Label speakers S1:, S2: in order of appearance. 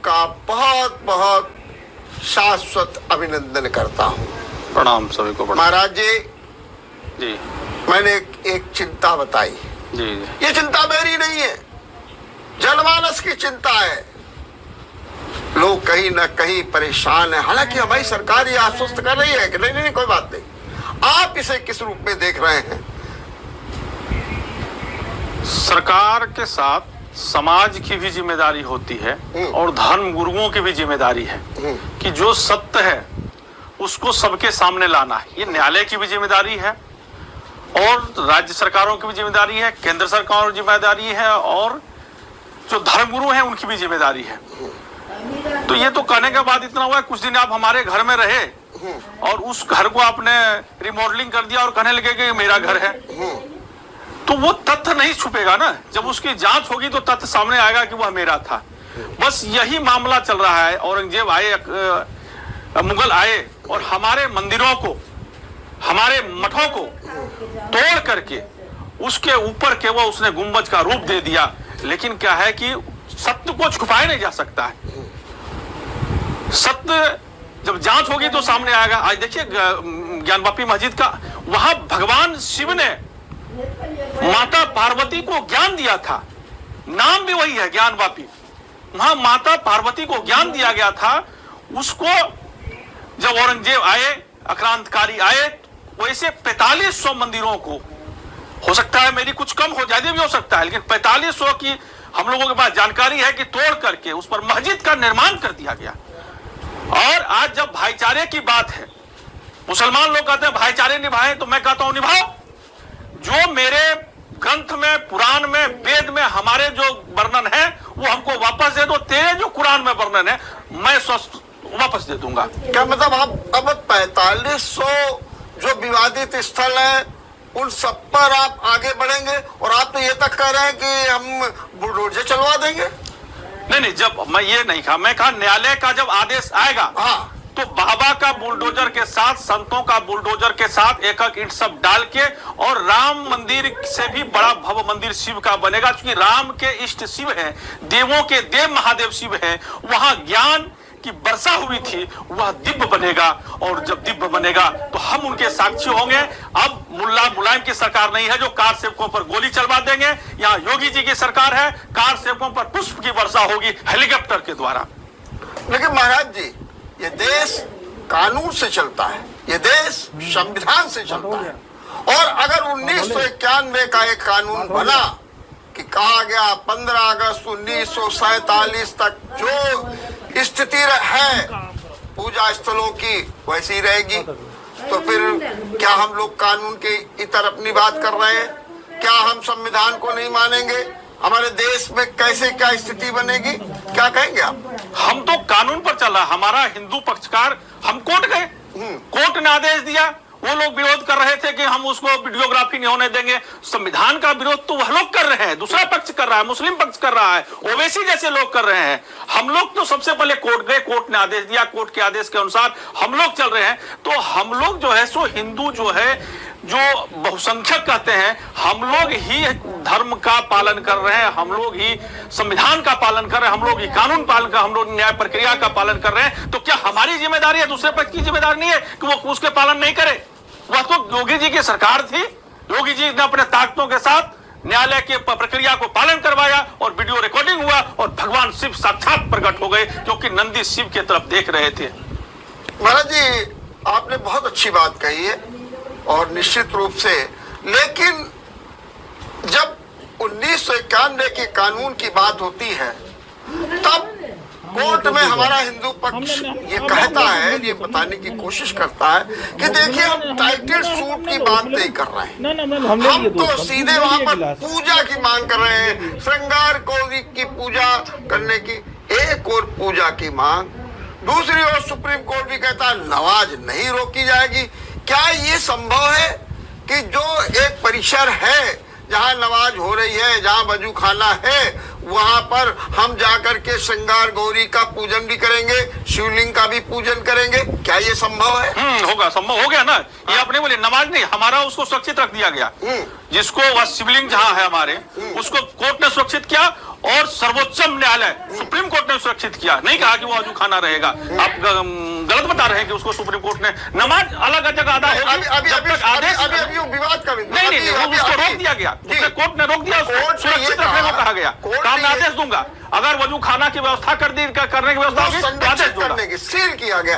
S1: आपका बहुत बहुत शाश्वत अभिनंदन करता हूँ।
S2: प्रणाम सभी को।
S1: महाराज जी,
S2: जी
S1: मैंने एक चिंता बताई।
S2: जी
S1: ये चिंता मेरी नहीं है, जनमानस की चिंता है। लोग कहीं ना कहीं परेशान है। हालांकि हमारी सरकार ये आश्वस्त कर रही है कि नहीं नहीं कोई बात नहीं। आप इसे किस रूप में देख रहे हैं?
S2: सरकार के साथ समाज की भी जिम्मेदारी होती है और धर्म गुरुओं की भी जिम्मेदारी है कि जो सत्य है उसको सबके सामने लाना है। ये न्यायालय की भी जिम्मेदारी है और राज्य सरकारों की भी जिम्मेदारी है, केंद्र सरकार की जिम्मेदारी है और जो धर्मगुरु हैं उनकी भी जिम्मेदारी है। तो ये तो कहने के बाद इतना हुआ, कुछ दिन आप हमारे घर में रहे और उस घर को आपने रिमॉडलिंग कर दिया और कहने लगे कि मेरा घर है, तो वो तथ्य नहीं छुपेगा ना। जब उसकी जांच होगी तो तथ्य सामने आएगा कि वह मेरा था। बस यही मामला चल रहा है। औरंगजेब आए, मुगल आए और हमारे मंदिरों को, हमारे मठों को तोड़ करके उसके ऊपर केवल उसने गुंबज का रूप दे दिया। लेकिन क्या है कि सत्य को छुपाया नहीं जा सकता है। सत्य जब जांच होगी तो सामने आएगा। आज देखिए ज्ञानवापी मस्जिद का, वहां भगवान शिव ने माता पार्वती को ज्ञान दिया था, नाम भी वही है ज्ञानवापी। वहां माता पार्वती को ज्ञान दिया गया था। उसको जब औरंगजेब आए, आक्रांतकारी आए, वैसे 4500 मंदिरों को, हो सकता है मेरी कुछ कम हो, ज्यादा भी हो सकता है, लेकिन 4500 की हम लोगों के पास जानकारी है कि तोड़ करके उस पर मस्जिद का निर्माण कर दिया गया। और आज जब भाईचारे की बात है, मुसलमान लोग कहते हैं भाईचारे निभाएं, तो मैं कहता हूं निभाओ। जो मेरे ग्रंथ में, पुराण में, वेद में हमारे जो वर्णन है वो हमको वापस दे दो। तेरे जो कुरान में वर्णन है मैं वापस दे दूंगा।
S1: क्या मतलब आप अब 4500 जो विवादित स्थल है उन सब पर आप आगे बढ़ेंगे और आप तो ये तक कह रहे हैं कि हम बुलडोजर चलवा देंगे?
S2: नहीं, जब मैं ये नहीं कहा, मैं कहा न्यायालय का जब आदेश आएगा तो बाबा का बुलडोजर के साथ, संतों का बुलडोजर के साथ एक एक ईंट सब डाल के, और राम मंदिर से भी बड़ा भव्य मंदिर शिव का बनेगा, क्योंकि राम के इष्ट शिव हैं, देवों के देव महादेव शिव हैं। वहां ज्ञान की वर्षा हुई थी, वह दिव्य बनेगा। और जब दिव्य बनेगा तो हम उनके साक्षी होंगे। अब मुल्ला मुलायम की सरकार नहीं है जो कार सेवकों पर गोली चलवा देंगे। यहाँ योगी जी की सरकार है, कार सेवकों पर पुष्प की वर्षा होगी हेलीकॉप्टर के द्वारा।
S1: लेकिन महाराज जी, ये देश कानून से चलता है, ये देश संविधान से चलता है। और अगर 1991 का एक कानून बना कि कहा गया 15 अगस्त 1947 तक जो स्थिति है पूजा स्थलों की वैसी रहेगी, तो फिर क्या हम लोग कानून के इतर अपनी बात कर रहे हैं? क्या हम संविधान को नहीं मानेंगे? हमारे देश में कैसे क्या स्थिति बनेगी? क्या कहेंगे आप?
S2: हम तो कानून पर चल रहा। हमारा हिंदू पक्षकार, हम कोर्ट गए, कोर्ट ने आदेश दिया। वो लोग विरोध कर रहे थे कि हम उसको वीडियोग्राफी नहीं होने देंगे। संविधान का विरोध तो वह लोग कर रहे हैं, दूसरा पक्ष कर रहा है, मुस्लिम पक्ष कर रहा है, ओवैसी जैसे लोग कर रहे हैं। हम लोग तो सबसे पहले कोर्ट गए, कोर्ट ने आदेश दिया, कोर्ट के आदेश के अनुसार हम लोग चल रहे हैं। तो हम लोग जो है सो हिंदू जो है, जो बहुसंख्यक कहते हैं, हम लोग ही धर्म का पालन कर रहे हैं, हम लोग ही संविधान का पालन कर रहे हैं, हम लोग ही कानून पालन कर, हम लोग न्याय प्रक्रिया का पालन कर रहे हैं। तो क्या हमारी जिम्मेदारी है? दूसरे पक्ष की जिम्मेदारी नहीं है कि वो उसके पालन नहीं करे। वह तो योगी जी की सरकार थी, योगी जी ने अपने ताकतों के साथ न्यायालय के प्रक्रिया को पालन करवाया और वीडियो रिकॉर्डिंग हुआ और भगवान शिव साक्षात प्रकट हो गए, क्योंकि नंदी शिव की तरफ देख रहे थे।
S1: महाराज जी, आपने बहुत अच्छी बात कही है और निश्चित रूप से, लेकिन जब 1991 के कानून की बात होती है तब कोर्ट में हमारा हिंदू पक्ष ये कहता है, ये बताने की कोशिश करता है कि देखिए हम टाइटल सूट की बात नहीं कर रहे हैं, हम तो सीधे वहां पर पूजा की मांग कर रहे हैं, श्रृंगार कौरी की पूजा करने की। एक और पूजा की मांग, दूसरी ओर सुप्रीम कोर्ट भी कहता है नमाज नहीं रोकी जाएगी। क्या ये संभव है कि जो एक परिसर है जहां नमाज हो रही है, जहां वजू खाना है, वहां पर हम जाकर के श्रृंगार गौरी का पूजन भी करेंगे, शिवलिंग का भी पूजन करेंगे। क्या ये संभव है?
S2: होगा, संभव हो गया ना। ये आपने बोले नमाज नहीं, हमारा उसको सुरक्षित रख दिया गया। जिसको वह शिवलिंग जहां है हमारे, उसको कोर्ट ने सुरक्षित किया और सर्वोच्चम न्यायालय सुप्रीम कोर्ट ने सुरक्षित किया। नहीं कहा कि वो वजू खाना रहेगा। आप गलत बता रहे हैं कि उसको सुप्रीम कोर्ट ने नमाज अलग जगह अदा होगी।
S1: अभी विवाद का
S2: नहीं, उसको रोक दिया गया, कोर्ट ने रोक दिया, सुरक्षित रखने को कहा गया। काम मैं आदेश दूंगा, अगर वजू खाना की व्यवस्था करने की व्यवस्था होगी तो आदेश दूंगा।
S1: सील किया गया।